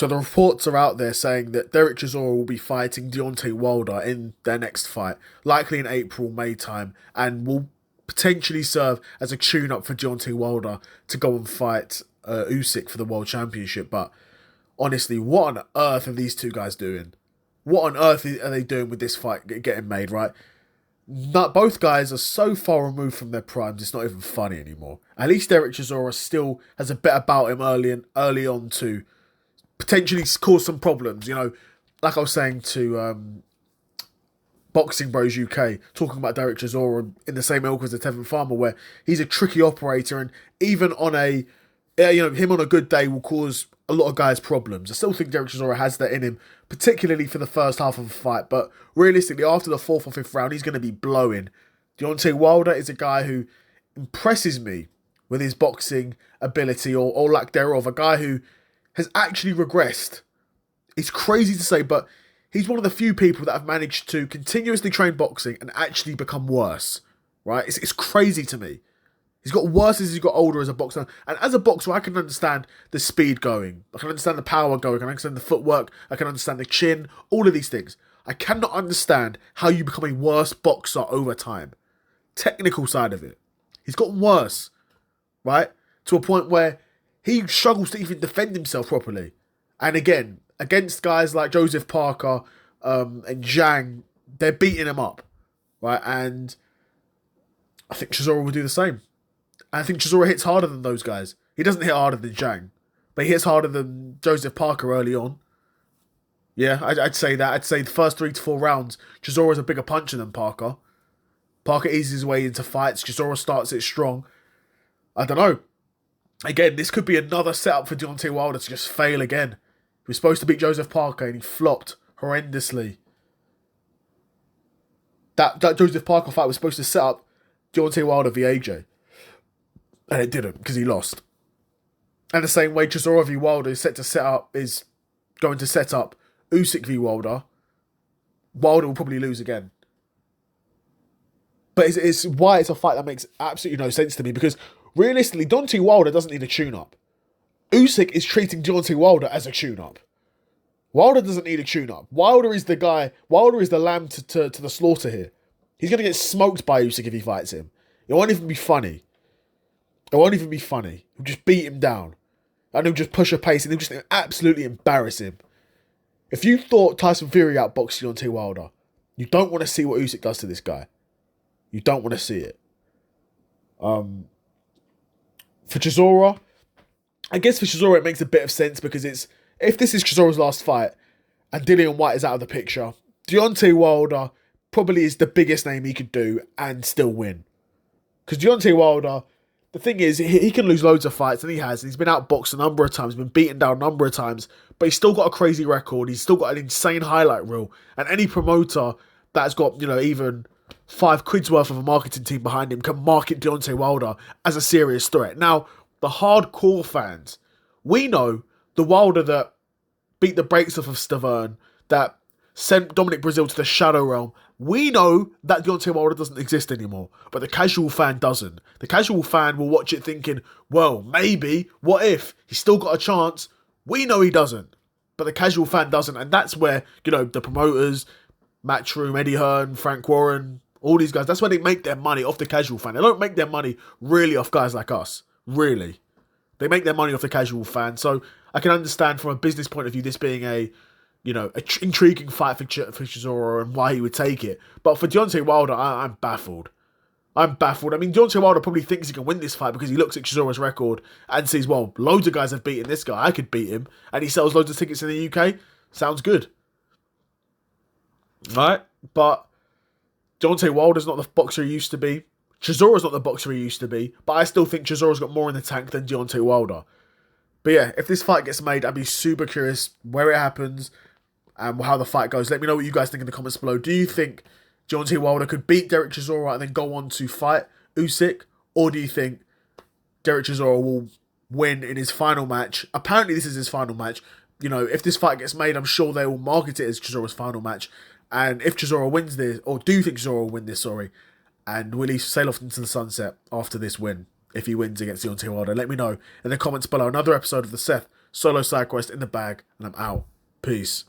So the reports are out there saying that Derek Chisora will be fighting Deontay Wilder in their next fight, likely in April, May time, and will potentially serve as a tune-up for Deontay Wilder to go and fight Usyk for the World Championship. But honestly, what on earth are these two guys doing? What on earth are they doing with this fight getting made, right? Both guys are so far removed from their primes, it's not even funny anymore. At least Derek Chisora still has a bit about him early on to potentially cause some problems. You know, like I was saying to Boxing Bros UK, talking about Derek Chisora in the same ilk as the Tevin Farmer, where he's a tricky operator, and even on him on a good day will cause a lot of guys problems. I still think Derek Chisora has that in him, particularly for the first half of the fight. But realistically, after the fourth or fifth round, he's going to be blowing. Deontay Wilder is a guy who impresses me with his boxing ability or lack thereof. A guy who has actually regressed. It's crazy to say, but he's one of the few people that have managed to continuously train boxing and actually become worse. Right? It's crazy to me. He's got worse as he's got older as a boxer. And as a boxer, I can understand the speed going. I can understand the power going. I can understand the footwork. I can understand the chin. All of these things. I cannot understand how you become a worse boxer over time. Technical side of it. He's gotten worse. Right? To a point where he struggles to even defend himself properly. And again, against guys like Joseph Parker and Zhang, they're beating him up. Right? And I think Chisora will do the same. I think Chisora hits harder than those guys. He doesn't hit harder than Zhang, but he hits harder than Joseph Parker early on. Yeah, I'd say that. I'd say the first 3 to 4 rounds, Chisora's a bigger puncher than Parker. Parker eases his way into fights. Chisora starts it strong. I don't know. Again, this could be another setup for Deontay Wilder to just fail again. He was supposed to beat Joseph Parker and he flopped horrendously. That Joseph Parker fight was supposed to set up Deontay Wilder v AJ. And it didn't, because he lost. And the same way Chisora v Wilder is going to set up Usyk v Wilder. Wilder will probably lose again. But it's why it's a fight that makes absolutely no sense to me, because realistically, Deontay Wilder doesn't need a tune-up. Usyk is treating Deontay Wilder as a tune-up. Wilder doesn't need a tune-up. Wilder is the guy, Wilder is the lamb to the slaughter here. He's going to get smoked by Usyk if he fights him. It won't even be funny. He'll just beat him down. And he'll just push a pace and he'll just absolutely embarrass him. If you thought Tyson Fury outboxed Deontay Wilder, you don't want to see what Usyk does to this guy. You don't want to see it. For Chisora, I guess for Chisora it makes a bit of sense, because if this is Chisora's last fight and Dillian White is out of the picture, Deontay Wilder probably is the biggest name he could do and still win. Because Deontay Wilder, the thing is, he can lose loads of fights, and he has. And he's been outboxed a number of times, been beaten down a number of times, but he's still got a crazy record. He's still got an insane highlight reel. And any promoter that's got, even £5 worth of a marketing team behind him can market Deontay Wilder as a serious threat. Now, the hardcore fans, we know the Wilder that beat the brakes off of Stavern, that sent Dominic Breazeale to the Shadow Realm. We know that Deontay Wilder doesn't exist anymore, but the casual fan doesn't. The casual fan will watch it thinking, well, maybe, what if? He's still got a chance. We know he doesn't, but the casual fan doesn't, and that's where, the promoters, Matchroom, Eddie Hearn, Frank Warren, all these guys, that's where they make their money off the casual fan. They don't make their money really off guys like us, really. They make their money off the casual fan, so I can understand from a business point of view this being a intriguing fight for Chisora and why he would take it. But for Deontay Wilder, I'm baffled. I mean, Deontay Wilder probably thinks he can win this fight because he looks at Chisora's record and sees, well, loads of guys have beaten this guy. I could beat him. And he sells loads of tickets in the UK. Sounds good. Right? But Deontay Wilder's not the boxer he used to be. Chisora's not the boxer he used to be. But I still think Chisora's got more in the tank than Deontay Wilder. But yeah, if this fight gets made, I'd be super curious where it happens and how the fight goes. Let me know what you guys think in the comments below. Do you think Deontay Wilder could beat Derek Chisora and then go on to fight Usyk? Or do you think Derek Chisora will win in his final match? Apparently this is his final match. If this fight gets made, I'm sure they will market it as Chisora's final match. And if Chisora wins this, or do you think Chisora will win this, and will he sail off into the sunset after this win? If he wins against Deontay Wilder, let me know in the comments below. Another episode of the Seth Solo side quest in the bag, and I'm out. Peace.